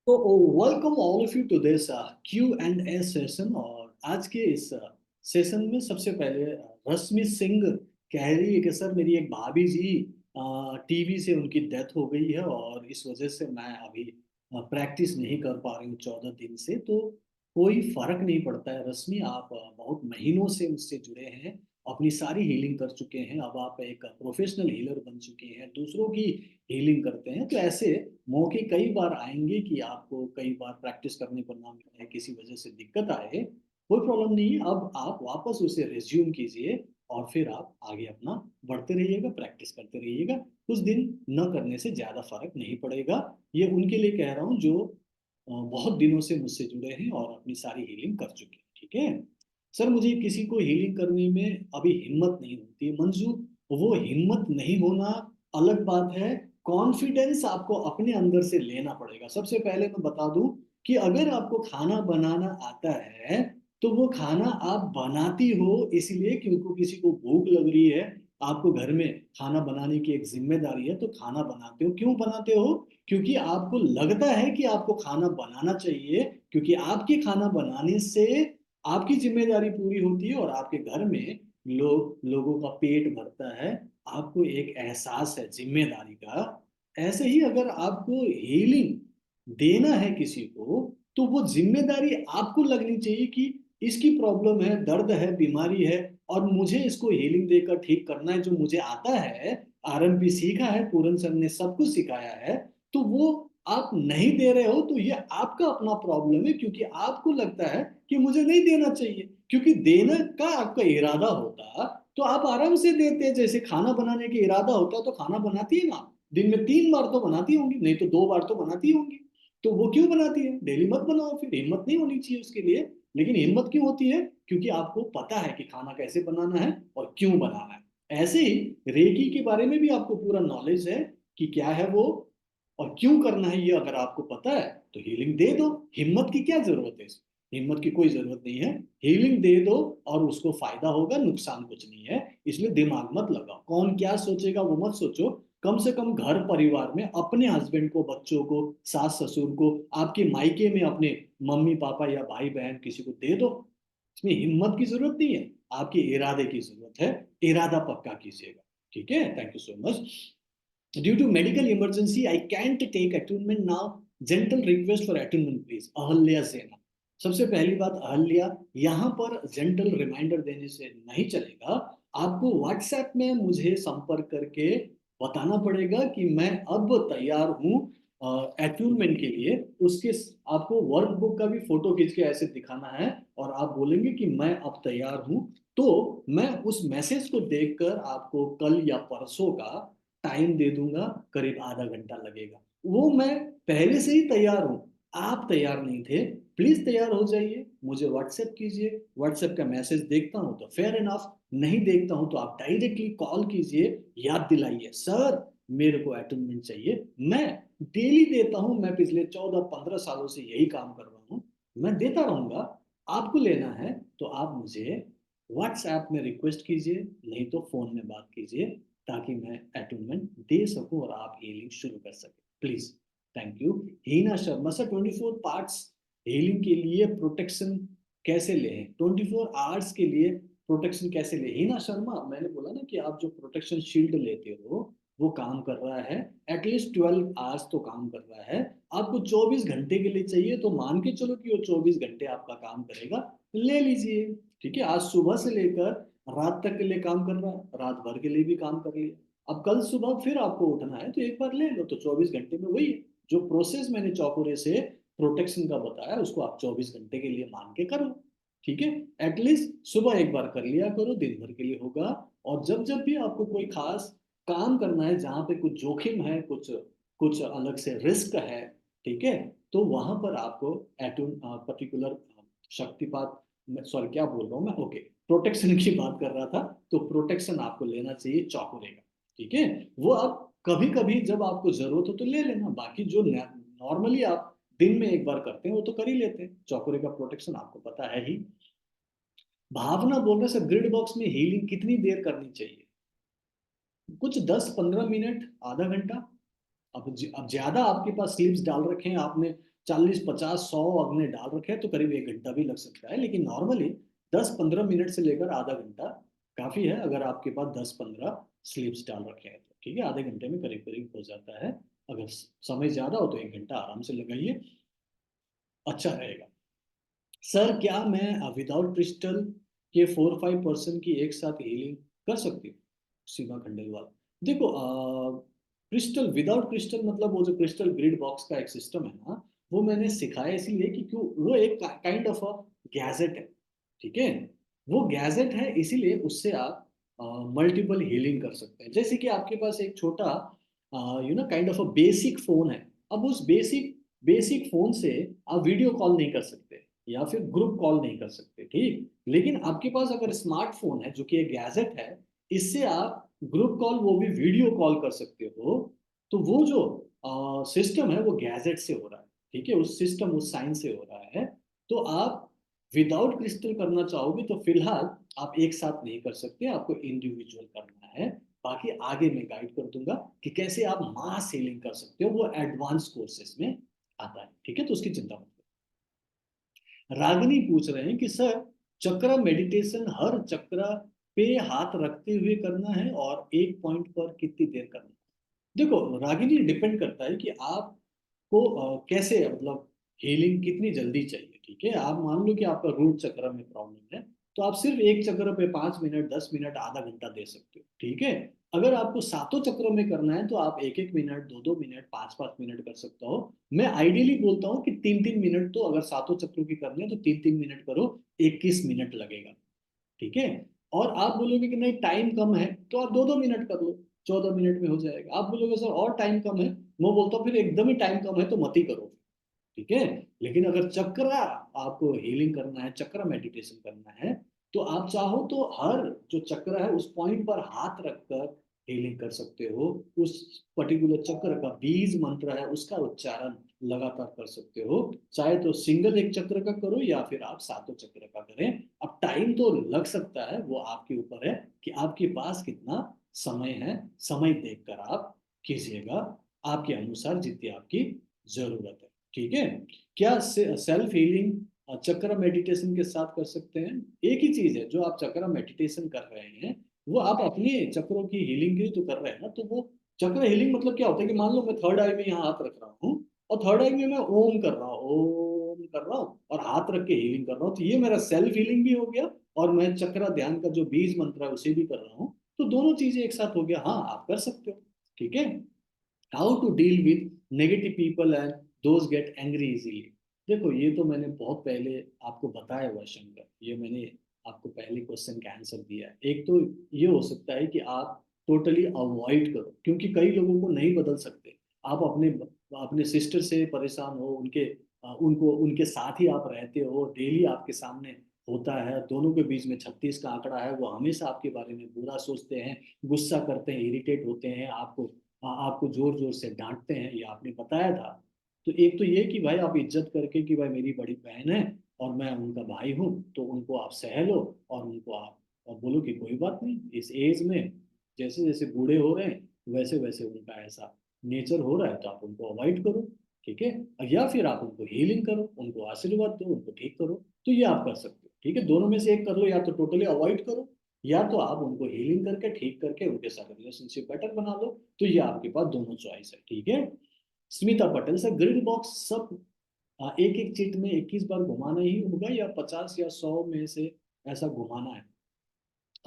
तो welcome all of you to this Q&A session. और आज के इस सेशन में सबसे पहले रश्मि सिंह कह रही है कि सर मेरी एक भाभी जी टीबी से उनकी डेथ हो गई है और इस वजह से मैं अभी प्रैक्टिस नहीं कर पा रही हूँ 14 दिन से। तो कोई फर्क नहीं पड़ता है रश्मि, आप बहुत महीनों से मुझसे जुड़े हैं, अपनी सारी हीलिंग कर चुके हैं, अब आप एक प्रोफेशनल हीलर बन चुके हैं, दूसरों की हीलिंग करते हैं। तो ऐसे मौके कई बार आएंगे कि आपको कई बार प्रैक्टिस करने को ना मिले, किसी वजह से दिक्कत आए, कोई प्रॉब्लम नहीं है। अब आप वापस उसे रिज्यूम कीजिए और फिर आप आगे अपना बढ़ते रहिएगा, प्रैक्टिस करते रहिएगा। कुछ दिन न करने से ज्यादा फर्क नहीं पड़ेगा। ये उनके लिए कह रहा हूँ जो बहुत दिनों से मुझसे जुड़े हैं और अपनी सारी हीलिंग कर चुके हैं। ठीक है सर, मुझे किसी को हीलिंग करने में अभी हिम्मत नहीं होती है मंजू। वो हिम्मत नहीं होना अलग बात है, कॉन्फिडेंस आपको अपने अंदर से लेना पड़ेगा। सबसे पहले मैं बता दूं कि अगर आपको खाना बनाना आता है तो वो खाना आप बनाती हो इसलिए क्योंकि किसी को भूख लग रही है, आपको घर में खाना बनाने की एक जिम्मेदारी है, तो खाना बनाते हो। क्यों बनाते हो? क्योंकि आपको लगता है कि आपको खाना बनाना चाहिए, क्योंकि आपके खाना बनाने से आपकी जिम्मेदारी पूरी होती है और आपके घर में लोगों का पेट भरता है। आपको एक एहसास है जिम्मेदारी का। ऐसे ही अगर आपको हीलिंग देना है किसी को तो वो जिम्मेदारी आपको लगनी चाहिए कि इसकी प्रॉब्लम है, दर्द है, बीमारी है और मुझे इसको हीलिंग देकर ठीक करना है। जो मुझे आता है, आरएमपी सीखा है, पूरन सर ने सब कुछ सिखाया है, तो वो आप नहीं दे रहे हो तो ये आपका अपना प्रॉब्लम है, क्योंकि आपको लगता है कि मुझे नहीं देना चाहिए। क्योंकि देने का आपका इरादा होता तो आप आराम से देते। जैसे खाना बनाने का इरादा होता तो खाना बनाती है ना, दिन में 3 बार तो बनाती होंगी, नहीं तो 2 बार तो बनाती होंगी। तो वो क्यों बनाती है? डेली मत बनाओ, फिर हिम्मत नहीं होनी चाहिए उसके लिए। लेकिन हिम्मत क्यों होती है? क्योंकि आपको पता है कि खाना कैसे बनाना है और क्यों बनाना है। ऐसे ही रेकी के बारे में भी आपको पूरा नॉलेज है कि क्या है वो और क्यों करना है। ये अगर आपको पता है तो हीलिंग दे दो। हिम्मत की क्या जरूरत है? हिम्मत की कोई जरूरत नहीं है। हीलिंग दे दो और उसको फायदा होगा, नुकसान कुछ नहीं है। इसलिए दिमाग मत लगाओ, कौन क्या सोचेगा वो मत सोचो। कम से कम घर परिवार में अपने हस्बैंड को, बच्चों को, सास ससुर को, आपके मायके में अपने मम्मी पापा या भाई बहन किसी को दे दो। इसमें हिम्मत की जरूरत नहीं है, आपके इरादे की जरूरत है। इरादा पक्का कीजिएगा। ठीक है, thank you so much. Due to medical emergency I can't take attunement now. Gentle request for attunement please, Ahalya Sena. सबसे पहली बात, अहल्या, यहाँ पर जेंटल रिमाइंडर देने से नहीं चलेगा। आपको व्हाट्सएप में मुझे संपर्क करके बताना पड़ेगा कि मैं अब तैयार हूँ अटूनमेंट के लिए। उसके आपको वर्कबुक का भी फोटो खींच के ऐसे दिखाना है और आप बोलेंगे कि मैं अब तैयार हूँ। तो मैं उस मैसेज को देखकर आपको कल या परसों का टाइम दे दूंगा, करीब आधा घंटा लगेगा। वो मैं पहले से ही तैयार हूँ, आप तैयार नहीं थे। प्लीज तैयार हो जाइए, मुझे व्हाट्सएप कीजिए। व्हाट्सएप का मैसेज देखता हूँ तो फेयर इनफ, नहीं देखता हूँ तो आप डायरेक्टली कॉल कीजिए, याद दिलाइए सर मेरे को अटेंडमेंट चाहिए। मैं डेली देता हूँ, मैं पिछले 14-15 सालों से यही काम कर रहा हूँ, मैं देता रहूंगा। आपको लेना है तो आप मुझे व्हाट्सएप में रिक्वेस्ट कीजिए, नहीं तो फोन में बात कीजिए, ताकि मैं अटूनमेंट दे सकूं और आप हीलिंग शुरू कर सकें। Please, thank you. Heena Sharma sir, 24 parts healing के लिए प्रोटेक्शन कैसे लें? 24 आवर्स के लिए प्रोटेक्शन कैसे लें? हीना शर्मा, मैंने बोला ना कि आप जो प्रोटेक्शन शील्ड लेते हो वो काम कर रहा है। एटलीस्ट 12 आवर्स तो काम कर रहा है। आपको 24 घंटे के लिए चाहिए तो मान के चलो कि वो 24 घंटे आपका काम करेगा, ले लीजिए। ठीक है, आज सुबह से लेकर रात तक के लिए काम कर रहा है, रात भर के लिए भी काम कर लिया। अब कल सुबह फिर आपको उठना है तो एक बार ले लो, तो 24 घंटे में वही जो प्रोसेस मैंने चौकुरे से प्रोटेक्शन का बताया उसको आप 24 घंटे के लिए मान के करो। ठीक है, एटलीस्ट सुबह एक बार कर लिया करो, दिन भर के लिए होगा। और जब जब भी आपको कोई खास काम करना है जहाँ पे कुछ जोखिम है, कुछ कुछ अलग से रिस्क है, ठीक है, तो वहां पर आपको एटून पर्टिकुलर शक्तिपात, सॉरी क्या बोल रहा हूँ मैं, ओके, प्रोटेक्शन की बात कर रहा था। तो प्रोटेक्शन आपको लेना चाहिए चौकुरे का। ठीक है, वो आप कभी कभी जब आपको जरूरत हो तो ले लेना, बाकी जो नॉर्मली आप दिन में एक बार करते हैं वो तो कर ही लेते हैं। चौकुरे का प्रोटेक्शन आपको पता है ही। भावना बोल रहे सर, ग्रिड बॉक्स में हीलिंग कितनी देर करनी चाहिए? कुछ 10-15 मिनट, आधा घंटा। अब ज्यादा आपके पास स्लिप्स डाल रखे हैं आपने, 40 50 100 आपने डाल रखे हैं तो करीब 1 घंटा भी लग सकता है, लेकिन नॉर्मली 10 15 मिनट से लेकर आधा घंटा काफी है अगर आपके पास 10 15 स्लीप्स डाल रखे हैं तो। ठीक है, आधे घंटे में करीब करीब हो जाता है। अगर समय ज्यादा हो तो 1 घंटा आराम से लगाइए, अच्छा रहेगा। सर क्या मैं विदाउट क्रिस्टल के 4 5 पर्सन की एक साथ हीलिंग कर सकती हूँ? सीमा खंडेलवाल, देखो क्रिस्टल, विदाउट क्रिस्टल मतलब वो जो क्रिस्टल ग्रिड बॉक्स का एक सिस्टम है ना, वो मैंने सिखाया इसीलिए कि क्यों, वो एक काइंड ऑफ अ गैजेट है। ठीक है, वो गैजेट है इसीलिए उससे आप मल्टीपल हीलिंग कर सकते हैं। जैसे कि आपके पास एक छोटा kind of a basic phone है। अब उस बेसिक बेसिक फोन से आप वीडियो कॉल नहीं कर सकते या फिर ग्रुप कॉल नहीं कर सकते, ठीक, लेकिन आपके पास अगर स्मार्टफोन है जो कि एक गैजेट है, इससे आप ग्रुप कॉल, वो भी वीडियो कॉल कर सकते हो। तो वो जो सिस्टम है वो गैजेट से हो रहा है। ठीक है, उस सिस्टम उस साइंस से हो रहा है। तो आप विदाउट क्रिस्टल करना चाहोगे तो फिलहाल आप एक साथ नहीं कर सकते, आपको इंडिविजुअल करना है। बाकी आगे मैं गाइड कर दूंगा कि कैसे आप मास सेलिंग कर सकते हो, वो एडवांस कोर्सेज में आता है। ठीक है, तो उसकी चिंता मत करो। रागिनी पूछ रहे हैं कि सर चक्र मेडिटेशन हर चक्र पे हाथ रखते हुए करना है और एक पॉइंट पर कितनी देर करना है? देखो रागिनी, डिपेंड करता है कि आपको कैसे, मतलब हीलिंग कितनी जल्दी चाहिए। ठीक है, आप मान लो कि आपका रूट चक्र में प्रॉब्लम है, तो आप सिर्फ एक चक्र पे 5 मिनट 10 मिनट आधा घंटा दे सकते हो। ठीक है, अगर आपको सातों चक्रों में करना है तो आप 1 1 मिनट 2 2 मिनट 5 5 मिनट कर सकते हो। मैं आइडियली बोलता हूँ कि 3 3 मिनट, तो अगर सातों चक्रों की करनी है तो 3 3 मिनट करो, 21 मिनट लगेगा। ठीक है, और आप बोलोगे कि नहीं टाइम कम है तो आप 2 2 मिनट कर लो, 14 मिनट में हो जाएगा। आप बोलोगे सर और टाइम कम है, मैं बोलता हूँ फिर एकदम ही टाइम कम है तो मत ही करो। ठीक है, लेकिन अगर चक्र आपको हीलिंग करना है, चक्र मेडिटेशन करना है, तो आप चाहो तो हर जो चक्र है उस पॉइंट पर हाथ रखकर हीलिंग कर सकते हो। उस पर्टिकुलर चक्र का बीज मंत्र है उसका उच्चारण लगातार कर सकते हो। चाहे तो सिंगल एक चक्र का करो या फिर आप सातों चक्र का करें। अब टाइम तो लग सकता है, वो आपके ऊपर है कि आपके पास कितना समय है। समय देखकर आप कीजिएगा, आपके अनुसार जितनी आपकी जरूरत है। ठीक है, क्या सेल्फ हीलिंग चक्र मेडिटेशन के साथ कर सकते हैं? एक ही चीज है, जो आप चक्र मेडिटेशन कर रहे हैं वो आप अपने चक्रों की हीलिंग के लिए तो कर रहे हैं ना। तो वो चक्र हीलिंग मतलब क्या होता है कि मान लो मैं थर्ड आई में यहाँ हाथ रख रहा हूँ और थर्ड आई में मैं ओम कर रहा हूँ, ओम कर रहा हूँ और हाथ रख के हीलिंग कर रहा हूँ, तो ये मेरा सेल्फ हीलिंग भी हो गया और मैं चक्र ध्यान का जो बीज मंत्र है उसे भी कर रहा हूँ। तो दोनों चीजें एक साथ हो गया, हाँ आप कर सकते हो। ठीक है, how to deal with negative people and those get angry easily? देखो ये तो मैंने बहुत पहले आपको बताया हुआ शंकर, ये मैंने आपको पहले क्वेश्चन का आंसर दिया है। एक तो ये हो सकता है कि आप टोटली अवॉइड करो, क्योंकि कई लोगों को नहीं बदल सकते। आप अपने अपने सिस्टर से परेशान हो, उनको उनके साथ ही आप रहते हो, डेली आपके सामने होता है, दोनों के बीच में 36 का आंकड़ा है, वो हमेशा आपके बारे में बुरा सोचते हैं, गुस्सा करते हैं, इरिटेट होते हैं, आपको जोर जोर से डांटते हैं, ये आपने बताया था। तो एक तो ये कि भाई आप इज्जत करके कि भाई मेरी बड़ी बहन है और मैं उनका भाई हूँ, तो उनको आप सह लो और उनको आप और बोलो कि कोई बात नहीं, इस एज में जैसे जैसे बूढ़े हो रहे हैं वैसे वैसे उनका ऐसा नेचर हो रहा है, तो आप उनको अवॉइड करो। ठीक है, या फिर आप उनको हीलिंग करो, उनको आशीर्वाद दो, उनको ठीक करो। तो ये आप कर सकते हो। ठीक है, दोनों में से एक कर लो, या तो टोटली अवॉइड करो या तो आप उनको हीलिंग करके ठीक करके उनके साथ रिलेशनशिप बेटर बना लो। तो ये आपके पास दोनों चॉइस है। ठीक है, Smita Patel sir grid box सब एक एक चिट में 21 बार घुमाना ही होगा या 50 या 100 में से ऐसा घुमाना है?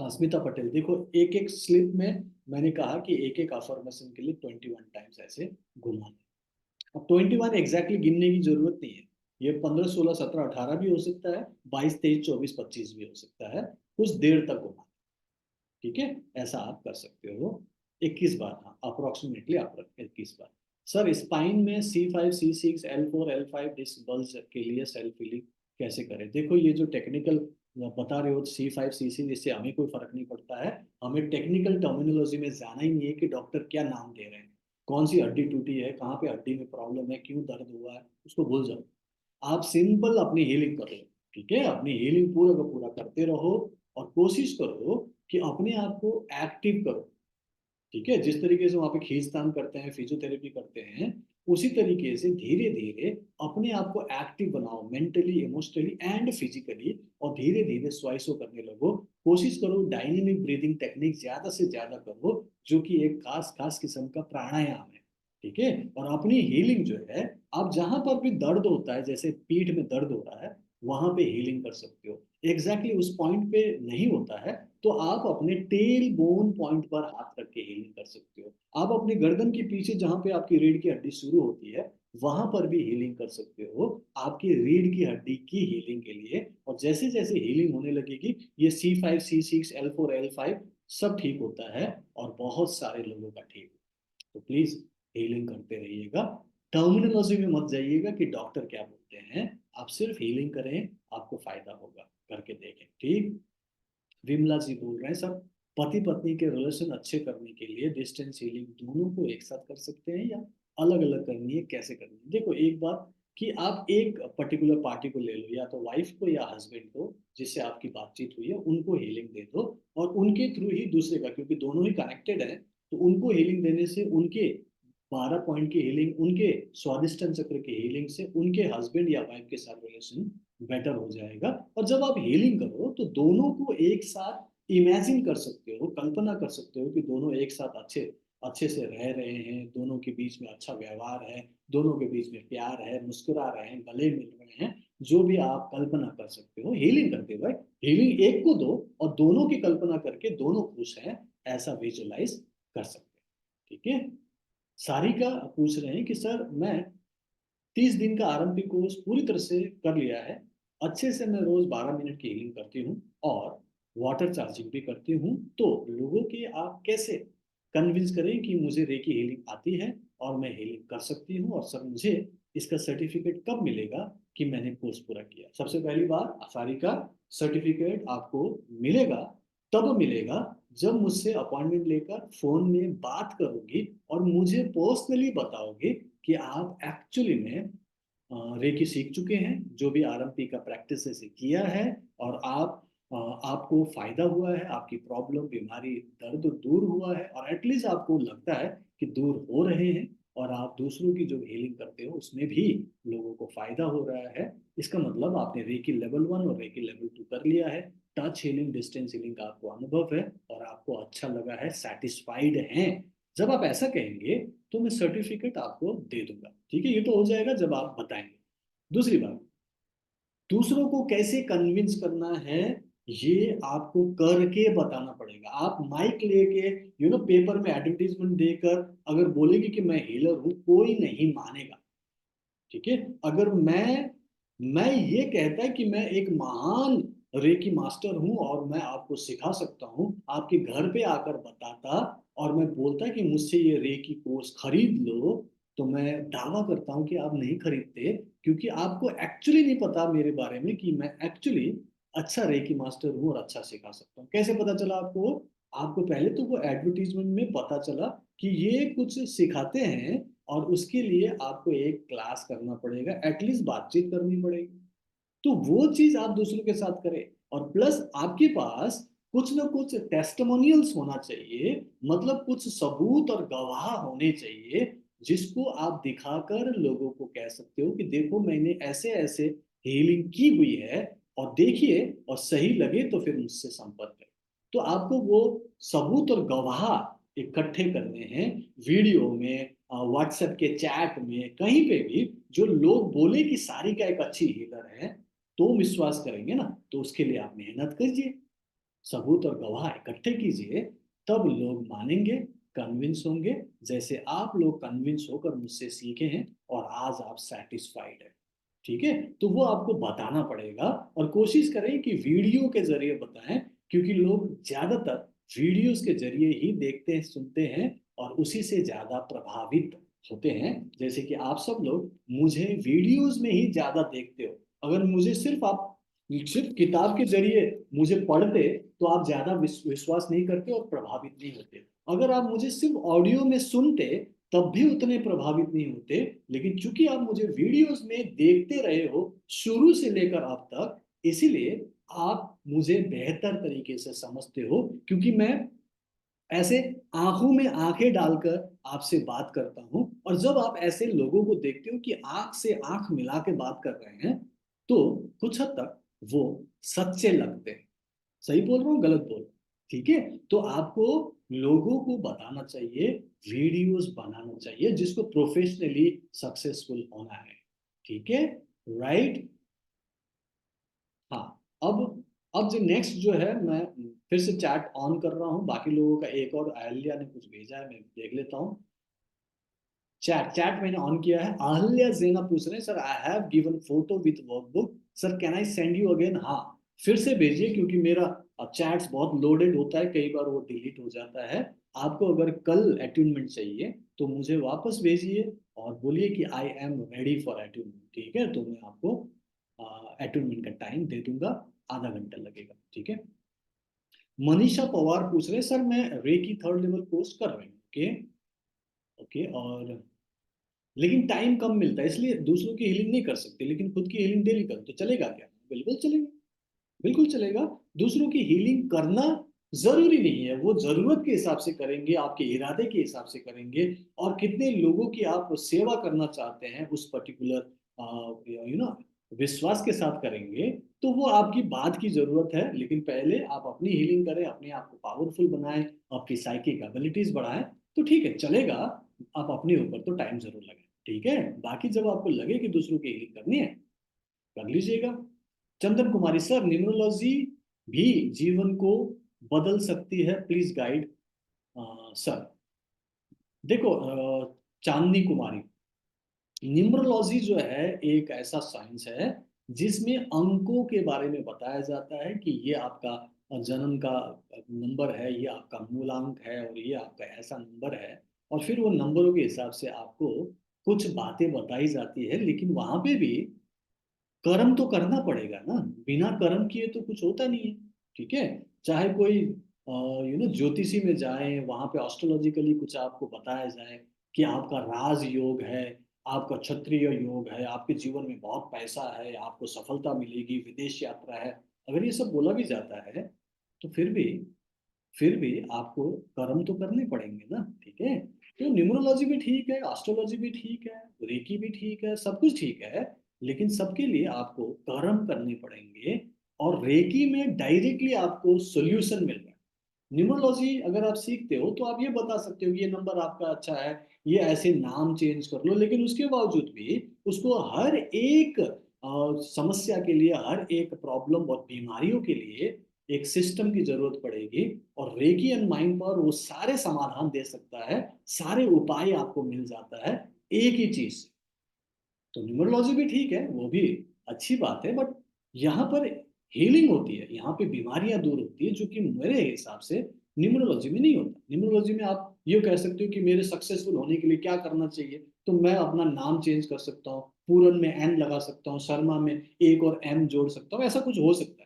स्मिता पटेल देखो, एक एक स्लिप में मैंने कहा कि एक एक अफर्मेशन के लिए 21 टाइम्स ऐसे घुमाना है। अब 21 एग्जैक्टली गिनने की जरूरत नहीं है, ये 15 16 17 18 भी हो सकता है, 22 23 24 25 भी हो सकता है, कुछ देर तक घुमाना। ठीक है, ऐसा आप कर सकते हो 21 बार, हाँ अप्रोक्सीमेटली आप 21 बार। सर स्पाइन में C5 C6 L4 L5 disc bulge के लिए सेल्फ हीलिंग कैसे करें? देखो ये जो टेक्निकल बता रहे हो C5 C6, इससे हमें कोई फर्क नहीं पड़ता है। हमें टेक्निकल टर्मिनोलॉजी में जाना ही नहीं है कि डॉक्टर क्या नाम दे रहे हैं, कौन सी हड्डी टूटी है, कहाँ पे हड्डी में प्रॉब्लम है, क्यों दर्द हुआ है, उसको भूल जाओ। आप सिंपल अपनी हीलिंग कर लो। ठीक है, अपनी हीलिंग पूरा का पूरा करते रहो और कोशिश करो कि अपने आप को एक्टिव करो। ठीक है, जिस तरीके से वहां पे खींचतान करते हैं, फिजियोथेरेपी करते हैं, उसी तरीके से धीरे धीरे अपने आप को एक्टिव बनाओ, मेंटली, इमोशनली एंड फिजिकली, और धीरे धीरे स्वाइसो करने लगो। कोशिश करो डायनेमिक ब्रीदिंग टेक्निक ज्यादा से ज्यादा करो, जो कि एक खास खास किस्म का प्राणायाम है। ठीक है, और अपनी हीलिंग जो है, आप जहां पर भी दर्द होता है, जैसे पीठ में दर्द हो रहा है, वहां पे हीलिंग कर सकते हो। एग्जैक्टली उस पॉइंट पे नहीं होता है, तो आप अपने टेल बोन पॉइंट पर हाथ रख के हीलिंग कर सकते हो। आप अपने गर्दन के पीछे जहां पे आपकी रीढ़ की हड्डी शुरू होती है, वहां पर भी हीलिंग कर सकते हो, आपकी रीढ़ की हड्डी की हीलिंग के लिए। और जैसे जैसे हीलिंग होने लगेगी, ये C5 C6 L4 L5 सब ठीक होता है, और बहुत सारे लोगों का ठीक। तो प्लीज हीलिंग करते रहिएगा। टर्मिनोलॉजी में मत जाइएगा कि डॉक्टर क्या बोलते हैं, आप सिर्फ हीलिंग करें, आपको फायदा होगा। करके देखें, ठीक। विमला जी बोल रहे हैं, सर पति पत्नी के रिलेशन अच्छे करने के लिए डिस्टेंस हीलिंग दोनों को एक साथ कर सकते हैं या अलग अलग करनी है, कैसे करनी है? देखो एक बात, कि आप एक पर्टिकुलर पार्टी को ले लो, या तो वाइफ को या हस्बैंड को जिससे आपकी बातचीत हुई है, उनको हीलिंग दे दो, और उनके थ्रू ही दूसरे का, क्योंकि दोनों ही कनेक्टेड है, तो उनको हीलिंग देने से उनके 12 पॉइंट की हीलिंग, उनके स्वादिष्टन चक्र की हीलिंग से उनके हस्बैंड या वाइफ के साथ रिलेशन बेटर हो जाएगा। और जब आप हीलिंग करो तो दोनों को एक साथ इमेजिन कर सकते हो, कल्पना कर सकते हो कि दोनों एक साथ अच्छे अच्छे से रह रहे हैं, दोनों के बीच में अच्छा व्यवहार है, दोनों के बीच में प्यार है, मुस्कुरा रहे हैं, गले मिल रहे हैं, जो भी आप कल्पना कर सकते हो हीलिंग करते हुए। हीलिंग एक को दो और दोनों की कल्पना करके दोनों खुश हैं, ऐसा विजुअलाइज कर सकते हैं। ठीक है। सारिका पूछ रहे हैं कि सर मैं 30 दिन का आरंभिक कोर्स पूरी तरह से कर लिया है, अच्छे से मैं रोज 12 मिनट की हीलिंग करती हूँ और वाटर चार्जिंग भी करती हूँ, तो लोगों की आप कैसे कन्विंस करें कि मुझे रेकी हीलिंग आती है और मैं हीलिंग कर सकती हूँ, और सर मुझे इसका सर्टिफिकेट कब मिलेगा कि मैंने कोर्स पूरा किया? सबसे पहली बार सारिका, सर्टिफिकेट आपको मिलेगा, तब मिलेगा जब मुझसे अपॉइंटमेंट लेकर फोन में बात करोगी और मुझे पर्सनली बताओगे कि आप एक्चुअली में रेकी सीख चुके हैं, जो भी आरएमपी का प्रैक्टिस से किया है, और आपको फायदा हुआ है, आपकी प्रॉब्लम, बीमारी, दर्द दूर हुआ है, और एटलीस्ट आपको लगता है कि दूर हो रहे हैं, और आप दूसरों की जो हीलिंग करते हो उसमें भी लोगों को फायदा हो रहा है। इसका मतलब आपने रेकी लेवल 1 और रेकी लेवल 2 कर लिया है। टच हीलिंग, डिस्टेंस हीलिंग का आपको अनुभव है और आपको अच्छा लगा है, सेटिस्फाइड हैं। जब आप ऐसा कहेंगे तो मैं सर्टिफिकेट आपको दे दूंगा। ठीक है, ये तो हो जाएगा जब आप बताएंगे। दूसरी बात, दूसरों को कैसे कन्विंस करना है, ये आपको करके बताना पड़ेगा। आप माइक लेके, पेपर में एडवर्टीजमेंट देकर अगर बोलेगी कि मैं हीलर हूं, कोई नहीं मानेगा। ठीक है। अगर मैं ये कहता है कि मैं एक महान रेकी मास्टर हूं और मैं आपको सिखा सकता हूं, आपके घर पे आकर बताता, और मैं बोलता कि मुझसे ये रेकी कोर्स खरीद लो, तो मैं दावा करता हूं कि आप नहीं खरीदते, क्योंकि आपको एक्चुअली नहीं पता मेरे बारे में कि मैं एक्चुअली अच्छा रेकी मास्टर हूं और अच्छा सिखा सकता हूँ। कैसे पता चला आपको? आपको पहले तो वो एडवर्टीजमेंट में पता चला कि ये कुछ सिखाते हैं, और उसके लिए आपको एक क्लास करना पड़ेगा, एटलीस्ट बातचीत करनी पड़ेगी। तो वो चीज आप दूसरों के साथ करें, और प्लस आपके पास कुछ ना कुछ टेस्टिमोनियल्स होना चाहिए, मतलब कुछ सबूत और गवाह होने चाहिए, जिसको आप दिखाकर लोगों को कह सकते हो कि देखो मैंने ऐसे ऐसे हीलिंग की हुई है, और देखिए, और सही लगे तो फिर मुझसे संपर्क करें। तो आपको वो सबूत और गवाह इकट्ठे करने हैं, वीडियो में, व्हाट्सएप के चैट में, कहीं पे भी, जो लोग बोले कि सारिका एक अच्छी हीलर है, तो विश्वास करेंगे ना। तो उसके लिए आप मेहनत कीजिए, सबूत और गवाह इकट्ठे कीजिए, तब लोग मानेंगे, कन्विंस होंगे, जैसे आप लोग कन्विंस होकर मुझसे सीखे हैं और आज आप सेटिस्फाइड है। ठीक है, तो वो आपको बताना पड़ेगा, और कोशिश करें कि वीडियो के जरिए बताएं, क्योंकि लोग ज्यादातर वीडियोस के जरिए ही देखते हैं, सुनते हैं, और उसी से ज्यादा प्रभावित होते हैं। जैसे कि आप सब लोग मुझे वीडियोस में ही ज्यादा देखते हो। अगर मुझे सिर्फ किताब के जरिए मुझे पढ़ते, तो आप ज्यादा विश्वास नहीं करते और प्रभावित नहीं होते। अगर आप मुझे सिर्फ ऑडियो में सुनते, तब भी उतने प्रभावित नहीं होते। लेकिन चूंकि आप मुझे वीडियोस में देखते रहे हो शुरू से लेकर अब तक, इसीलिए आप मुझे बेहतर तरीके से समझते हो, क्योंकि मैं ऐसे आंखों में आंखें डालकर आपसे बात करता हूं, और जब आप ऐसे लोगों को देखते हो कि आंख से आंख मिला के बात कर रहे हैं, तो कुछ हद तक वो सच्चे लगते हैं। सही बोल रहा हूँ, गलत बोल रहा हूँ? ठीक है। तो आपको लोगों को बताना चाहिए, वीडियोस बनाना चाहिए जिसको प्रोफेशनली सक्सेसफुल होना है। ठीक है, राइट। हाँ। अब जो नेक्स्ट जो है, मैं फिर से चैट ऑन कर रहा हूँ, बाकी लोगों का एक और अहल्या ने कुछ भेजा है, मैं देख लेता हूँ। चैट चैट मैंने ऑन किया है। अहल्या जेना पूछ रहे हैं, sir I have given photo with workbook, sir can I send you again? हाँ, फिर से भेजिए, क्योंकि मेरा चैट्स बहुत लोडेड होता है, कई बार वो डिलीट हो जाता है। आपको अगर कल अट्यूनमेंट चाहिए तो मुझे वापस भेजिए और बोलिए कि I am ready for attunement. ठीक है, तो मैं आपको अट्यूनमेंट का टाइम दे दूंगा, आधा घंटा लगेगा। ठीक है। मनीषा पवार पूछ रहे हैं, सर मैं रेकी थर्ड लेवल कोर्स कर रही हूँ। ओके। ओके। और लेकिन टाइम कम मिलता है, इसलिए दूसरों की हीलिंग नहीं कर सकते, लेकिन खुद की हीलिंग डेली करो तो चलेगा क्या? बिल्कुल चलेगा। बिल्कुल चलेगा। दूसरों की हीलिंग करना जरूरी नहीं है, वो जरूरत के हिसाब से करेंगे, आपके इरादे के हिसाब से करेंगे, और कितने लोगों की आप सेवा करना चाहते हैं उस पर्टिकुलर यू नो विश्वास के साथ करेंगे, तो वो आपकी बात की जरूरत है। लेकिन पहले आप अपनी हीलिंग करें, अपने आप को पावरफुल बनाएं, आपकी साइकिक एबिलिटीज बढ़ाएं, तो ठीक है, चलेगा। आप अपने ऊपर तो टाइम जरूर लगे। ठीक है। बाकी जब आपको लगे कि दूसरों की हीलिंग करनी है, कर लीजिएगा। चंदन कुमारी, सर न्यूमरोलॉजी भी जीवन को बदल सकती है, प्लीज गाइड। सर देखो, चांदनी कुमारी, न्यूमरोलॉजी जो है एक ऐसा साइंस है जिसमें अंकों के बारे में बताया जाता है कि ये आपका जन्म का नंबर है, ये आपका मूलांक है, और ये आपका ऐसा नंबर है। और फिर वो नंबरों के हिसाब से आपको कुछ बातें बताई जाती है, लेकिन वहां पे भी कर्म तो करना पड़ेगा ना। बिना कर्म किए तो कुछ होता नहीं है। ठीक है। चाहे कोई ज्योतिषी में जाए, वहां पे एस्ट्रोलॉजिकली कुछ आपको बताया जाए कि आपका राज योग है, आपका क्षत्रिय योग है, आपके जीवन में बहुत पैसा है, आपको सफलता मिलेगी, विदेश यात्रा है, अगर ये सब बोला भी जाता है, तो फिर भी आपको कर्म तो करने पड़ेंगे ना। ठीक है। तो न्यूमरोलॉजी भी ठीक है, एस्ट्रोलॉजी भी ठीक है, रेकी भी ठीक है, सब कुछ ठीक है, लेकिन सबके लिए आपको कर्म करने पड़ेंगे। और रेकी में डायरेक्टली आपको सोल्यूशन मिल रहा है। न्यूमरोलॉजी अगर आप सीखते हो तो आप ये बता सकते हो कि ये नंबर आपका अच्छा है, ये ऐसे नाम चेंज कर लो, लेकिन उसके बावजूद भी उसको हर एक समस्या के लिए, हर एक प्रॉब्लम और बीमारियों के लिए एक सिस्टम की जरूरत पड़ेगी। और रेकी एंड माइंड पर वो सारे समाधान दे सकता है, सारे उपाय आपको मिल जाता है एक ही चीज से। तो न्यूमरोलॉजी भी ठीक है, वो भी अच्छी बात है, बट यहाँ पर हीलिंग होती है, यहाँ पे बीमारियां दूर होती है, जो कि मेरे हिसाब से न्यूमरोलॉजी में नहीं होता। न्यूमरोलॉजी में आप ये कह सकते हो कि मेरे सक्सेसफुल होने के लिए क्या करना चाहिए, तो मैं अपना नाम चेंज कर सकता हूँ, पूरन में एन लगा सकता हूँ, शर्मा में एक और एम जोड़ सकता हूँ, ऐसा कुछ हो सकता है।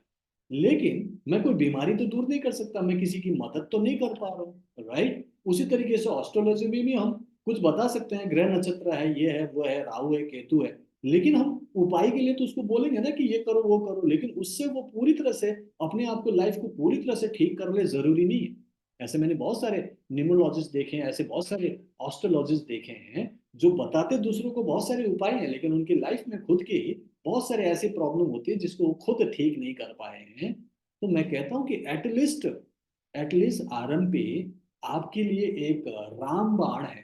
लेकिन मैं कोई बीमारी तो दूर नहीं कर सकता, मैं किसी की मदद तो नहीं कर पा रहा हूँ, राइट। उसी तरीके से एस्ट्रोलॉजी में भी हम कुछ बता सकते हैं, ग्रह नक्षत्र है, ये है, वो है, राहु है, केतु है, लेकिन हम उपाय के लिए तो उसको बोलेंगे ना कि ये करो वो करो, लेकिन उससे वो पूरी तरह से अपने आप को, लाइफ को पूरी तरह से ठीक कर ले, जरूरी नहीं है। ऐसे मैंने बहुत सारे न्यूमरोलॉजिस्ट देखे हैं, ऐसे बहुत सारे एस्ट्रोलॉजिस्ट देखे हैं जो बताते दूसरों को बहुत सारे उपाय हैं, लेकिन उनकी लाइफ में खुद के ही बहुत सारे ऐसे प्रॉब्लम होती है जिसको वो खुद ठीक नहीं कर पाए हैं। तो मैं कहता हूँ कि एटलीस्ट आरएमपी आपके लिए एक रामबाण है,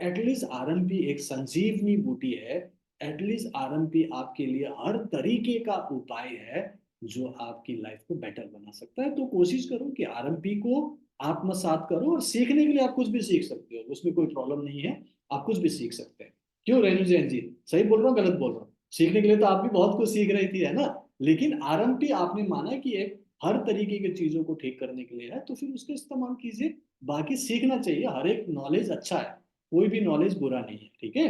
एटलीस्ट आरएमपी एक संजीवनी बूटी है, एटलीस्ट आरएमपी आपके लिए हर तरीके का उपाय है जो आपकी लाइफ को बेटर बना सकता है। तो कोशिश करो कि आरएमपी को आत्मसात करो, और सीखने के लिए आप कुछ भी सीख सकते हो, उसमें कोई प्रॉब्लम नहीं है। आप कुछ भी सीख सकते हैं। क्यों रेणु जैन जी, सही बोल रहा हूँ गलत बोल रहा हूँ? सीखने के लिए तो आप भी बहुत कुछ सीख रही थी, है ना? लेकिन आरएमपी आपने माना कि एक हर तरीके की चीजों को ठीक करने के लिए है, तो फिर उसका इस्तेमाल कीजिए। बाकी सीखना चाहिए, हर एक नॉलेज अच्छा है, कोई भी नॉलेज बुरा नहीं है। ठीक है।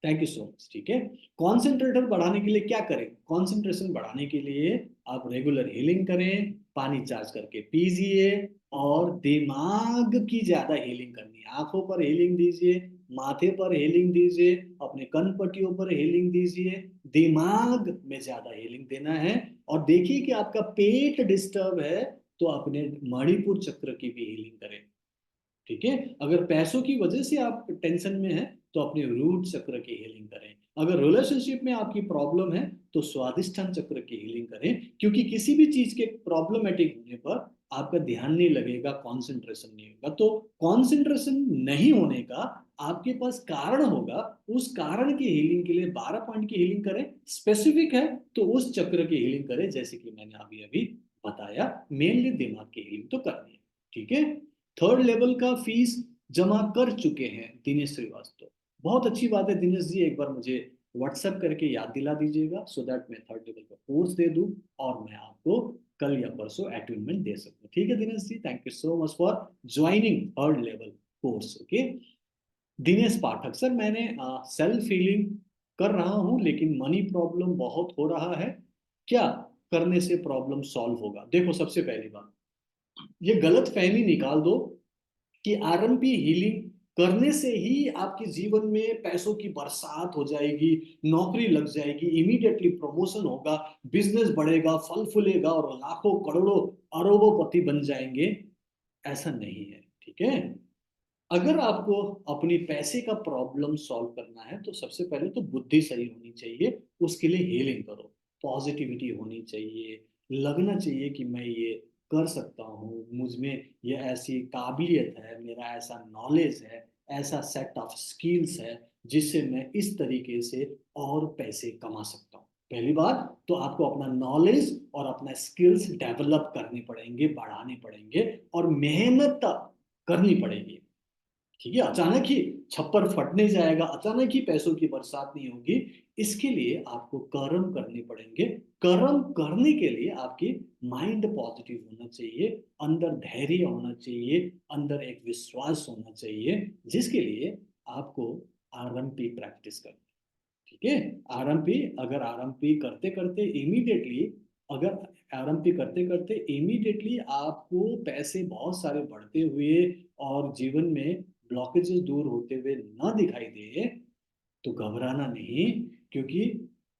Thank you so much. ठीक है। कॉन्सेंट्रेटर बढ़ाने के लिए क्या करें? कॉन्सेंट्रेशन बढ़ाने के लिए आप रेगुलर हीलिंग करें, पानी चार्ज करके पीजिए, और दिमाग की ज्यादा हीलिंग करनी है। आंखों पर हीलिंग दीजिए, माथे पर हीलिंग दीजिए, अपने कन पट्टियों पर हीलिंग दीजिए, दिमाग में ज्यादा हीलिंग देना है। और देखिए कि आपका पेट डिस्टर्ब है तो अपने मणिपुर चक्र की भी हीलिंग करें। ठीक है, अगर पैसों की वजह से आप टेंशन में हैं तो अपने रूट चक्र की हीलिंग करें। अगर रिलेशनशिप में आपकी प्रॉब्लम है तो स्वादिष्ठान चक्र की हीलिंग करें, क्योंकि किसी भी चीज के प्रॉब्लमेटिक होने पर आपका ध्यान नहीं लगेगा, कंसंट्रेशन नहीं होगा। तो कंसंट्रेशन नहीं होने का आपके पास कारण होगा, उस कारण की हीलिंग के लिए 12 पॉइंट की हीलिंग करें। स्पेसिफिक है तो उस चक्र की हीलिंग करें, जैसे कि मैंने अभी अभी बताया। मेनली दिमाग की हीलिंग तो करनी है। ठीक है, थर्ड लेवल का फीस जमा कर चुके हैं दिनेश श्रीवास्तव। बहुत अच्छी बात है दिनेश जी, एक बार मुझे व्हाट्सएप करके याद दिला दीजिएगा, सो दैट मैं थर्ड लेवल का कोर्स दे दूं और मैं आपको कल या परसों अटेनमेंट दे सकूं। ठीक है Dinesh ji, thank you so much for joining third level course. Okay, Dinesh Pathak sir, मैंने सेल्फ हीलिंग कर रहा हूं लेकिन मनी प्रॉब्लम बहुत हो रहा है, क्या करने से प्रॉब्लम सॉल्व होगा? देखो, सबसे पहली बात, ये गलत फहमी निकाल दो कि आरएमपी हीलिंग करने से ही आपके जीवन में पैसों की बरसात हो जाएगी, नौकरी लग जाएगी, इमीडिएटली प्रमोशन होगा, बिजनेस बढ़ेगा, फल फूलेगा और लाखों करोड़ों अरबों बन जाएंगे। ऐसा नहीं है। ठीक है, अगर आपको अपनी पैसे का प्रॉब्लम सॉल्व करना है तो सबसे पहले तो बुद्धि सही होनी चाहिए, उसके लिए हीलिंग करो। पॉजिटिविटी होनी चाहिए, लगना चाहिए कि मैं ये कर सकता हूँ, मुझ में ये ऐसी काबिलियत है, मेरा ऐसा नॉलेज है, ऐसा सेट ऑफ स्किल्स है जिससे मैं इस तरीके से और पैसे कमा सकता हूँ। पहली बात तो आपको अपना नॉलेज और अपना स्किल्स डेवलप करने पड़ेंगे, बढ़ाने पड़ेंगे और मेहनत करनी पड़ेगी। ठीक है, अचानक ही छप्पर फटने जाएगा, अचानक ही पैसों की बरसात नहीं होगी। इसके लिए आपको कर्म करने पड़ेंगे। कर्म करने के लिए आपकी माइंड पॉजिटिव होना चाहिए, अंदर धैर्य होना चाहिए, अंदर एक विश्वास होना चाहिए, जिसके लिए आपको आरएमपी प्रैक्टिस करनी। ठीक है, आरएमपी, अगर आरएमपी करते करते इमीडिएटली, अगर आरएमपी करते करते इमीडिएटली आपको पैसे बहुत सारे बढ़ते हुए और जीवन में ब्लॉकेजेस दूर होते हुए ना दिखाई दे तो घबराना नहीं, क्योंकि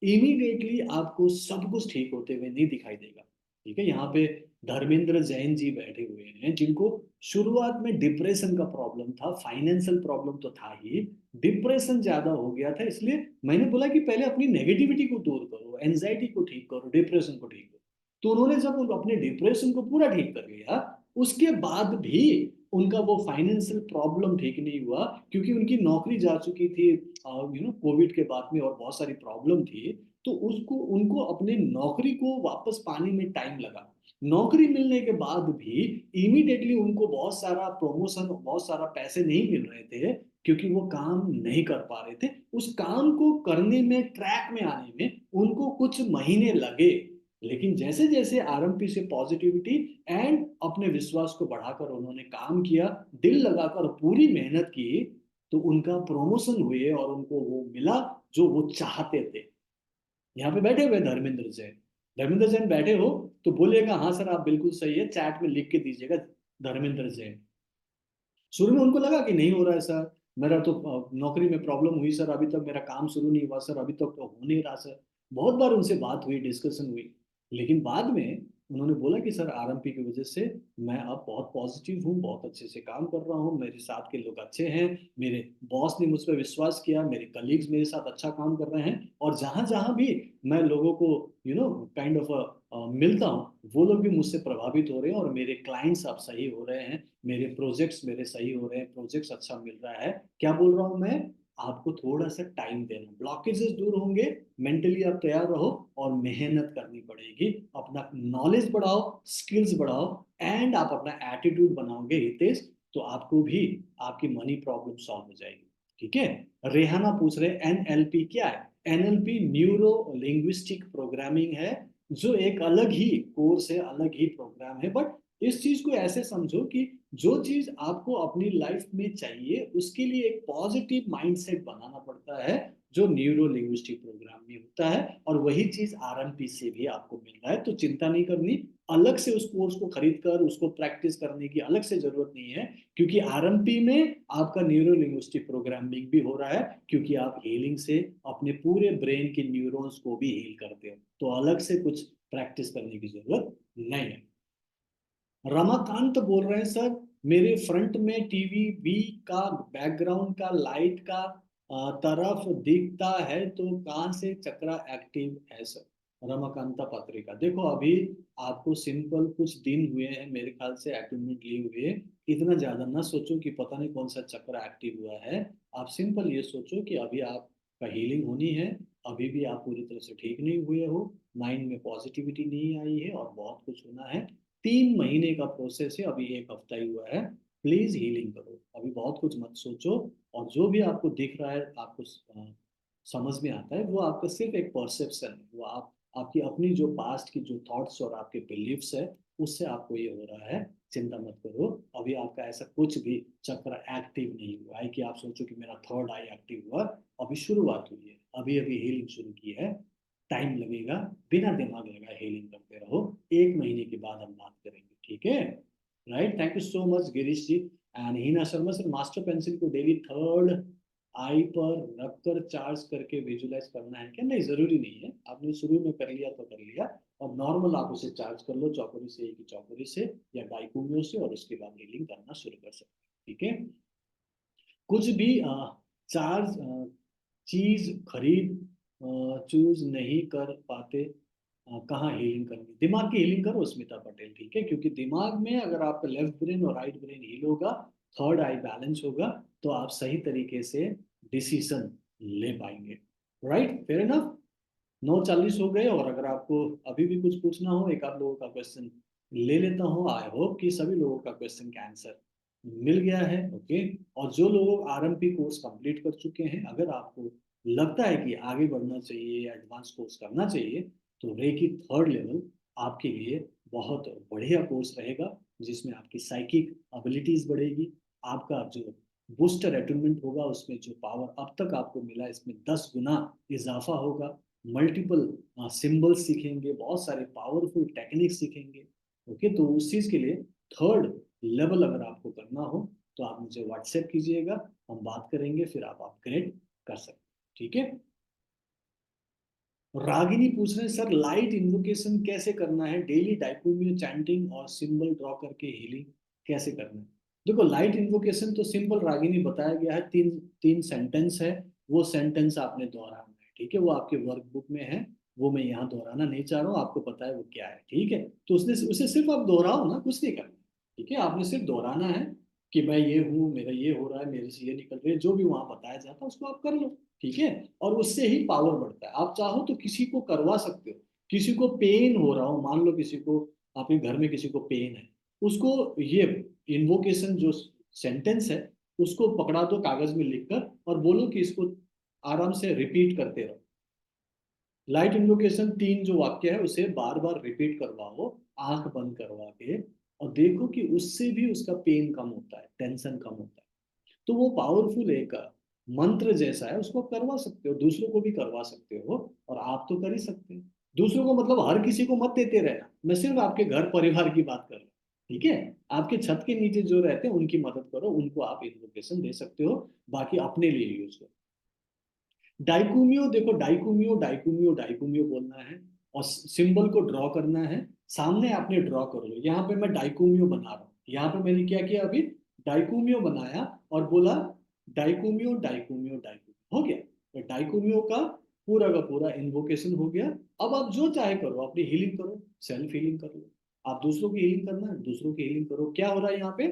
इमीडिएटली आपको सब कुछ ठीक होते हुए नहीं दिखाई देगा। ठीक है, यहाँ पे धर्मेंद्र जैन जी बैठे हुए हैं जिनको शुरुआत में डिप्रेशन का प्रॉब्लम था, फाइनेंशियल प्रॉब्लम तो था ही, डिप्रेशन ज्यादा हो गया था। इसलिए मैंने बोला कि पहले अपनी नेगेटिविटी को दूर करो, एंजाइटी को ठीक करो, डिप्रेशन को ठीक करो। तो उन्होंने जब अपने डिप्रेशन को पूरा ठीक कर लिया, उसके बाद भी उनका वो फाइनेंशियल प्रॉब्लम ठीक नहीं हुआ, क्योंकि उनकी नौकरी जा चुकी थी कोविड के बाद में और बहुत सारी प्रॉब्लम थी। तो उसको उनको अपने नौकरी को वापस पाने में टाइम लगा। नौकरी मिलने के बाद भी इमीडिएटली उनको बहुत सारा प्रमोशन, बहुत सारा पैसे नहीं मिल रहे थे, क्योंकि वो काम नहीं कर पा रहे थे। उस काम को करने में, ट्रैक में आने में उनको कुछ महीने लगे। लेकिन जैसे जैसे आरएमपी से पॉजिटिविटी एंड अपने विश्वास को बढ़ाकर उन्होंने काम किया, दिल लगाकर पूरी मेहनत की, तो उनका प्रमोशन हुए और उनको वो मिला जो वो चाहते थे। यहाँ पे बैठे हुए धर्मेंद्र जैन, धर्मेंद्र जैन बैठे हो तो बोलिएगा हाँ सर आप बिल्कुल सही है, चैट में लिख के दीजिएगा धर्मेंद्र जैन। शुरू में उनको लगा कि नहीं हो रहा है सर, मेरा तो नौकरी में प्रॉब्लम हुई सर, अभी तक मेरा काम शुरू नहीं हुआ सर, अभी तक तो हो नहीं रहा सर। बहुत बार उनसे बात हुई, डिस्कशन हुई, लेकिन बाद में उन्होंने बोला कि सर आरएमपी की वजह से मैं अब बहुत पॉजिटिव हूँ, बहुत अच्छे से काम कर रहा हूँ, मेरे साथ के लोग अच्छे हैं, मेरे बॉस ने मुझ पर विश्वास किया, मेरे कलीग्स मेरे साथ अच्छा काम कर रहे हैं, और जहां जहां भी मैं लोगों को काइंड ऑफ मिलता हूँ, वो लोग भी मुझसे प्रभावित हो रहे हैं और मेरे क्लाइंट्स अब सही हो रहे हैं, मेरे प्रोजेक्ट्स मेरे सही हो रहे हैं, प्रोजेक्ट्स अच्छा मिल रहा है। क्या बोल रहा हूँ मैं? आपको थोड़ा सा टाइम देना, ब्लॉकेजेस दूर होंगे, मेंटली आप तैयार रहो और मेहनत करनी पड़ेगी, अपना नॉलेज बढ़ाओ, स्किल्स बढ़ाओ, एंड आप अपना एटीट्यूड बनाओगे हितेश, तो आपको भी आपकी मनी प्रॉब्लम सॉल्व हो जाएगी। ठीक है, रेहाना पूछ रहे एनएलपी क्या है? एनएलपी न्यूरो लिंग्विस्टिक प्रोग्रामिंग है, जो एक अलग ही कोर्स है, अलग ही प्रोग्राम है। बट इस चीज को ऐसे समझो कि जो चीज आपको अपनी लाइफ में चाहिए उसके लिए एक पॉजिटिव माइंडसेट बनाना पड़ता है, जो न्यूरो लिंग्विस्टिक प्रोग्राम में होता है, और वही चीज आरएमपी से भी आपको मिल रहा है। तो चिंता नहीं करनी, अलग से उस कोर्स को खरीद कर उसको प्रैक्टिस करने की अलग से जरूरत नहीं है, क्योंकि आरएमपी में आपका न्यूरो लिंग्विस्टिक प्रोग्रामिंग भी हो रहा है, क्योंकि आप हीलिंग से अपने पूरे ब्रेन के न्यूरॉन्स को भी हील करते हो, तो अलग से कुछ प्रैक्टिस करने की जरूरत नहीं है। रमाकांत बोल रहे हैं सर, मेरे फ्रंट में टीवी बी का बैकग्राउंड का लाइट का तरफ दिखता है, तो कहाँ से चक्रा एक्टिव है सर। रमाकांता पत्रिका, देखो अभी आपको सिंपल कुछ दिन हुए हैं मेरे ख्याल से अटैचमेंट लिए हुए। इतना ज्यादा ना सोचो कि पता नहीं कौन सा चक्रा एक्टिव हुआ है। आप सिंपल ये सोचो कि अभी आपका हीलिंग होनी है। अभी भी आप पूरी तरह से ठीक नहीं हुए हो, माइंड में पॉजिटिविटी नहीं आई है और बहुत कुछ होना है। 3 महीने का प्रोसेस है, अभी 1 हफ्ता ही हुआ है। प्लीज हीलिंग करो, अभी बहुत कुछ मत सोचो। और जो भी आपको दिख रहा है, आपको समझ में आता है, वो आपका सिर्फ एक परसेप्शन है। वो आप आपकी अपनी जो पास्ट की जो थॉट्स और आपके बिलीव्स है, उससे आपको ये हो रहा है। चिंता मत करो, अभी आपका ऐसा कुछ भी चक्र एक्टिव नहीं हुआ है कि आप सोचो कि मेरा थर्ड आई एक्टिव हुआ। अभी शुरुआत हुई है, अभी अभी हीलिंग शुरू की है। टाइम लगेगा, बिना दिमाग लगाए हीलिंग करते रहो। 1 महीने के बाद हम बात करेंगे, ठीक है। Right, thank you so much Girish ji. And Hina Sharma sir, master pencil को डेली थर्ड आई पर रखकर चार्ज करके विजुलाइज करना है क्या? नहीं, जरूरी नहीं है, आपने शुरू में कर लिया तो कर लिया। और नॉर्मल आप उसे चार्ज कर लो, चौकोरी से, एक ही चौकोरी से या डाइकोमियो से, और उसके बाद हीलिंग करना शुरू कर सकते हैं, ठीक है। कुछ भी चार्ज चीज खरीद चूज नहीं कर पाते, कहाँ हीलिंग करनी? दिमाग की हीलिंग करो स्मिता पटेल, ठीक है। क्योंकि दिमाग में अगर आपका लेफ्ट ब्रेन और राइट ब्रेन हील होगा, थर्ड आई बैलेंस होगा, तो आप सही तरीके से डिसीजन ले पाएंगे। Right, fair enough. 9:40 हो गए, और अगर आपको अभी भी कुछ पूछना हो, एक आध लोगों का क्वेश्चन ले लेता हूँ। आई होप कि सभी लोगों का क्वेश्चन का आंसर मिल गया है, ओके। और जो लोग आरएमपी कोर्स कंप्लीट कर चुके हैं, अगर आपको लगता है कि आगे बढ़ना चाहिए या एडवांस कोर्स करना चाहिए, तो रेकी थर्ड लेवल आपके लिए बहुत बढ़िया कोर्स रहेगा, जिसमें आपकी साइकिक एबिलिटीज बढ़ेगी। आपका जो बूस्टर अटूनमेंट होगा, उसमें जो पावर अब तक आपको मिला, इसमें 10 गुना इजाफा होगा। मल्टीपल सिंबल्स सीखेंगे, बहुत सारे पावरफुल टेक्निक्स सीखेंगे, ओके। तो उस चीज के लिए थर्ड लेवल अगर आपको करना हो, तो आप मुझे व्हाट्सएप कीजिएगा, हम बात करेंगे, फिर आप अपग्रेड कर सकते हैं, ठीक है। रागिनी पूछ रहे हैं सर, लाइट इन्वोकेशन कैसे करना है? डेली डाइकोमियो चैंटिंग और सिंबल ड्रॉ करके हीलिंग कैसे करना है? देखो, लाइट इन्वोकेशन तो सिंपल रागिनी बताया गया है, तीन तीन सेंटेंस है। वो सेंटेंस आपने दोहराना है, ठीक है। वो आपके वर्कबुक में है, वो मैं यहाँ दोहराना नहीं चाह रहा हूँ, आपको पता है वो क्या है, ठीक है। तो उसने उसे सिर्फ आप दोहराओ ना, कुछ नहीं करना, ठीक है। आपने सिर्फ दोहराना है कि मैं ये हूँ, मेरा ये हो रहा है, मेरे से ये निकल रही है, जो भी वहां बताया जाता है उसको आप कर लो, ठीक है। और उससे ही पावर बढ़ता है। आप चाहो तो किसी को करवा सकते हो। किसी को पेन हो रहा हो, मान लो किसी को, आपके घर में किसी को पेन है, उसको ये इन्वोकेशन जो सेंटेंस है, उसको पकड़ा दो कागज में लिखकर, और बोलो कि इसको आराम से रिपीट करते रहो। लाइट इन्वोकेशन 3 जो वाक्य है, उसे बार बार रिपीट करवाओ, आंख बंद करवा के। और देखो कि उससे भी उसका पेन कम होता है, टेंशन कम होता है। तो वो पावरफुल एक मंत्र जैसा है, उसको करवा सकते हो, दूसरों को भी करवा सकते हो। और आप तो कर ही सकते हो। दूसरों को मतलब हर किसी को मत देते रहना, मैं सिर्फ आपके घर परिवार की बात कर रहा हूँ, ठीक है। आपके छत के नीचे जो रहते हैं उनकी मदद करो, उनको आप इन्वोकेशन दे सकते हो। बाकी अपने लिए यूज करो। डाइकोमियो, देखो डाइकोमियो डाइकोमियो डाइकोमियो बोलना है, और सिंबल को ड्रॉ करना है। सामने आपने ड्रॉ कर लो, यहाँ पे मैं डाइकोमियो बना रहा हूँ, यहाँ पे मैंने क्या किया अभी, डाइकोमियो बनाया, और बोला डाइकोमियो डाइकोमियो डाइकोमियो, हो गया। तो डाइकोमियो का पूरा इन्वोकेशन हो गया। अब आप जो चाहे करो, अपनी हीलिंग करो, सेल्फ हीलिंग कर लो। आप दूसरों की हीलिंग करना है, दूसरों की हीलिंग करो। क्या हो रहा है यहाँ पे,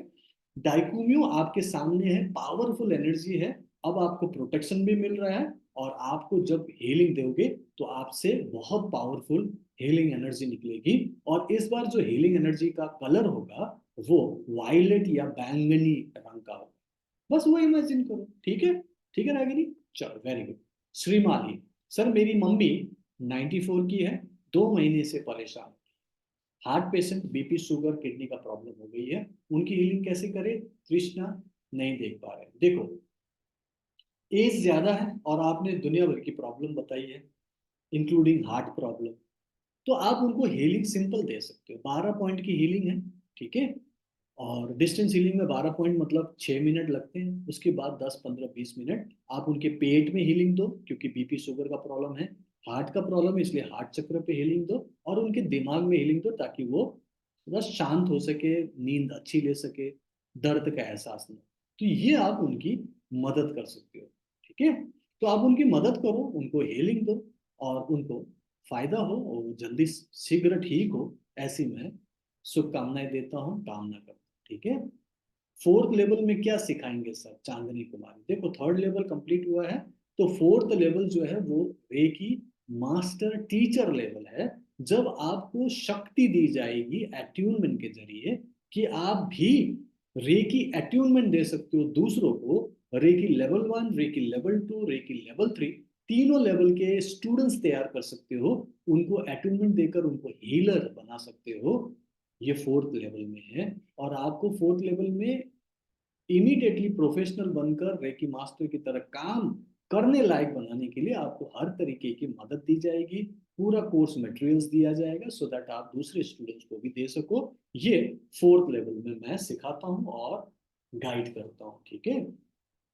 डाइकोमियो आपके सामने है, पावरफुल एनर्जी है। अब आपको प्रोटेक्शन भी मिल रहा है, और आपको जब हीलिंग दोगे, तो आपसे बहुत पावरफुल हीलिंग एनर्जी निकलेगी। और इस बार जो हीलिंग एनर्जी का कलर होगा, वो वायलेट या बैंगनी रंग का होगा। बस वो इमेजिन करो, ठीक है। ठीक है रागिनी, चलो वेरी गुड। श्रीमाली, सर मेरी मम्मी 94 की है, 2 महीने से परेशान, heart patient, BP sugar kidney का प्रॉब्लम हो गई है, उनकी हीलिंग कैसे करे? कृष्णा, नहीं देख पा रहे। देखो, एज ज्यादा है और आपने दुनिया भर की प्रॉब्लम बताई है, इंक्लूडिंग हार्ट प्रॉब्लम। तो आप उनको हीलिंग सिंपल दे सकते हो, 12 पॉइंट की हीलिंग है, ठीक है। और डिस्टेंस हीलिंग में 12 पॉइंट मतलब 6 मिनट लगते हैं, उसके बाद 10, 15, 20 मिनट आप उनके पेट में हीलिंग दो, क्योंकि बीपी शुगर का प्रॉब्लम है, हार्ट का प्रॉब्लम है, इसलिए हार्ट चक्र पे हीलिंग दो, और उनके दिमाग में हीलिंग दो, ताकि वो बस शांत हो सके, नींद अच्छी ले सके, दर्द का एहसास ना हो। तो ये आप उनकी मदद कर सकते हो, ठीक है। तो आप उनकी मदद करो, उनको हीलिंग दो, और उनको फायदा हो और वो जल्दी शीघ्र ठीक हो, ऐसी मैं शुभकामनाएं देता हूँ, कामना करता हूँ, ठीक है। फोर्थ लेवल में क्या सिखाएंगे सर चांदनी कुमारी? देखो, थर्ड लेवल कंप्लीट हुआ है, तो फोर्थ लेवल जो है वो रेकी मास्टर टीचर लेवल है। जब आपको शक्ति दी जाएगी एट्यूनमेंट के जरिए कि आप भी रेकी एट्यूनमेंट दे सकते हो दूसरों को, Reiki level 1, Reiki level 2, Reiki level 3, तीनों लेवल के स्टूडेंट्स तैयार कर सकते हो, उनको एट्यूनमेंट देकर उनको हीलर बना सकते हो। ये फोर्थ लेवल में है। और आपको फोर्थ लेवल में इमीडिएटली प्रोफेशनल बनकर रेकी मास्टर की तरह काम करने लायक बनाने के लिए आपको हर तरीके की मदद दी जाएगी, पूरा कोर्स मटेरियल्स दिया जाएगा, सो दैट आप दूसरे स्टूडेंट्स को भी दे सको। ये फोर्थ लेवल में मैं सिखाता हूँ और गाइड करता हूँ, ठीक है।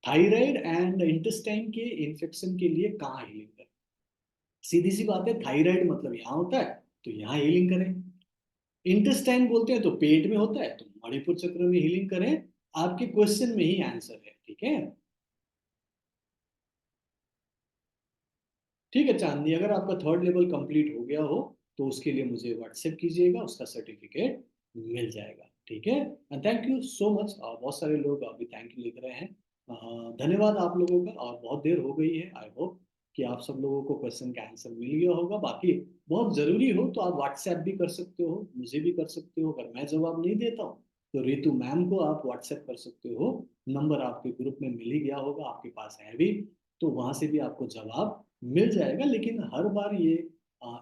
थायराइड एंड इंटेस्टाइन के इन्फेक्शन के लिए कहाँ हीलिंग करें? सीधी सी बात है, थायराइड मतलब यहाँ होता है तो यहाँ हीलिंग करें। इंटेस्टाइन बोलते हैं तो पेट में होता है तो मणिपुर चक्र में हीलिंग करें। आपके क्वेश्चन में ही आंसर है, ठीक है। ठीक है चांदनी, अगर आपका थर्ड लेवल कंप्लीट हो गया हो तो उसके लिए मुझे व्हाट्सएप कीजिएगा, उसका सर्टिफिकेट मिल जाएगा, ठीक है। And thank you so much. बहुत सारे लोग अभी थैंक यू लिख रहे हैं। धन्यवाद आप लोगों का, और बहुत देर हो गई है। आई होप कि आप सब लोगों को क्वेश्चन का आंसर मिल गया होगा। बाकी बहुत ज़रूरी हो तो आप व्हाट्सएप भी कर सकते हो, मुझे भी कर सकते हो। अगर मैं जवाब नहीं देता हूँ तो रितु मैम को आप व्हाट्सएप कर सकते हो। नंबर आपके ग्रुप में मिल ही गया होगा, आपके पास है भी, तो वहां से भी आपको जवाब मिल जाएगा। लेकिन हर बार ये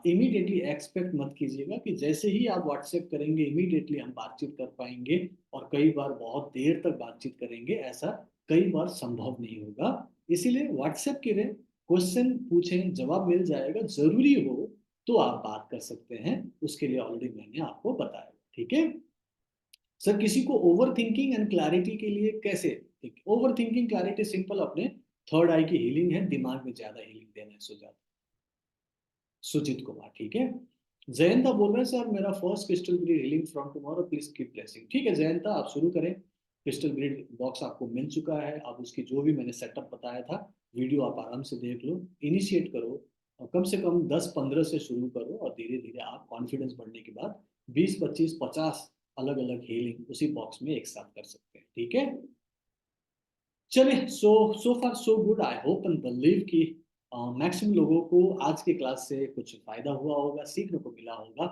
इमीडिएटली एक्सपेक्ट मत कीजिएगा कि जैसे ही आप व्हाट्सएप करेंगे इमीडिएटली हम बातचीत कर पाएंगे, और कई बार बहुत देर तक बातचीत करेंगे, ऐसा कई बार संभव नहीं होगा। इसीलिए व्हाट्सएप करें, क्वेश्चन पूछें, जवाब मिल जाएगा। जरूरी हो तो आप बात कर सकते हैं, उसके लिए ऑलरेडी मैंने आपको बताया, ठीक है। सर किसी को ओवर थिंकिंग एंड क्लैरिटी के लिए कैसे? ओवर थिंकिंग क्लैरिटी सिंपल, अपने थर्ड आई की हीलिंग है, दिमाग में ज्यादा हीलिंग देना है, सुजाता सुजीत कुमार, ठीक है। जयंता बोल रहे हैं सर मेरा first crystal grid healing from tomorrow, please keep blessing. ठीक है जयंता, आप शुरू करें। क्रिस्टल ग्रिड बॉक्स आपको मिल चुका है, अब उसकी जो भी मैंने सेटअप बताया था वीडियो आप आराम से देख लो, इनिशिएट करो, और कम से कम 10-15 से शुरू करो, और धीरे धीरे आप कॉन्फिडेंस बढ़ने के बाद 20-25-50 अलग अलग हीलिंग उसी बॉक्स में एक साथ कर सकते हैं, ठीक है। चलिए, so far so good. I hope and believe कि मैक्सिमम लोगों को आज की क्लास से कुछ फायदा हुआ होगा, सीखने को मिला होगा।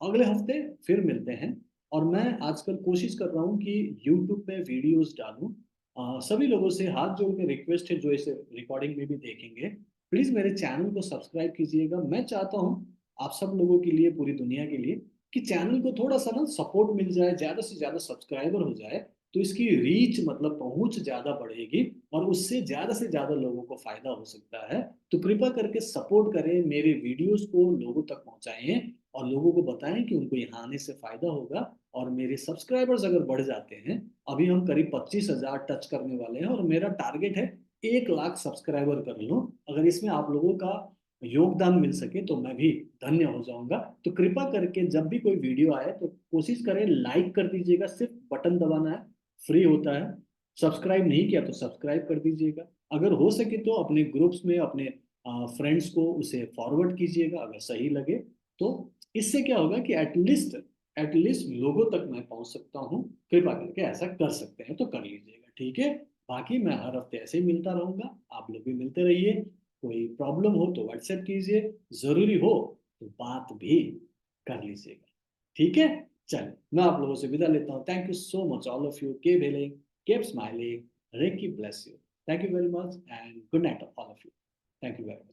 अगले हफ्ते फिर मिलते हैं। और मैं आजकल कोशिश कर रहा हूँ कि यूट्यूब पे वीडियोस डालूं। सभी लोगों से हाथ जोड़ के रिक्वेस्ट है जो इसे रिकॉर्डिंग में भी देखेंगे, प्लीज मेरे चैनल को सब्सक्राइब कीजिएगा। मैं चाहता हूँ आप सब लोगों के लिए, पूरी दुनिया के लिए, कि चैनल को थोड़ा सा ना सपोर्ट मिल जाए, ज्यादा से ज्यादा सब्सक्राइबर हो जाए, तो इसकी रीच मतलब पहुंच ज्यादा बढ़ेगी, और उससे ज्यादा से ज्यादा लोगों को फायदा हो सकता है। तो कृपया करके सपोर्ट करें, मेरे वीडियोस को लोगों तक पहुंचाएं, और लोगों को बताएं कि उनको यहाँ आने से फायदा होगा। और मेरे सब्सक्राइबर्स अगर बढ़ जाते हैं, अभी हम करीब 25,000 टच करने वाले हैं, और मेरा टारगेट है 1 लाख सब्सक्राइबर कर लूं। अगर इसमें आप लोगों का योगदान मिल सके तो मैं भी धन्य हो जाऊंगा। तो कृपा करके जब भी कोई वीडियो आए तो कोशिश करें लाइक कर दीजिएगा, सिर्फ बटन दबाना है, फ्री होता है। सब्सक्राइब नहीं किया तो सब्सक्राइब कर दीजिएगा। अगर हो सके तो अपने ग्रुप्स में अपने फ्रेंड्स को उसे फॉरवर्ड कीजिएगा अगर सही लगे तो। इससे क्या होगा कि एटलीस्ट लोगों तक मैं पहुंच सकता हूं। कृपया करके ऐसा कर सकते हैं तो कर लीजिएगा, ठीक है। बाकी मैं हर हफ्ते ऐसे ही मिलता रहूंगा, आप लोग भी मिलते रहिए। कोई प्रॉब्लम हो तो व्हाट्सएप कीजिए, जरूरी हो तो बात भी कर लीजिएगा, ठीक है। चलिए, मैं आप लोगों से विदा लेता हूँ। Thank you so much all of you, keep healing, keep smiling, Ricky bless you. Thank you very much and good night all of you. Thank you very much.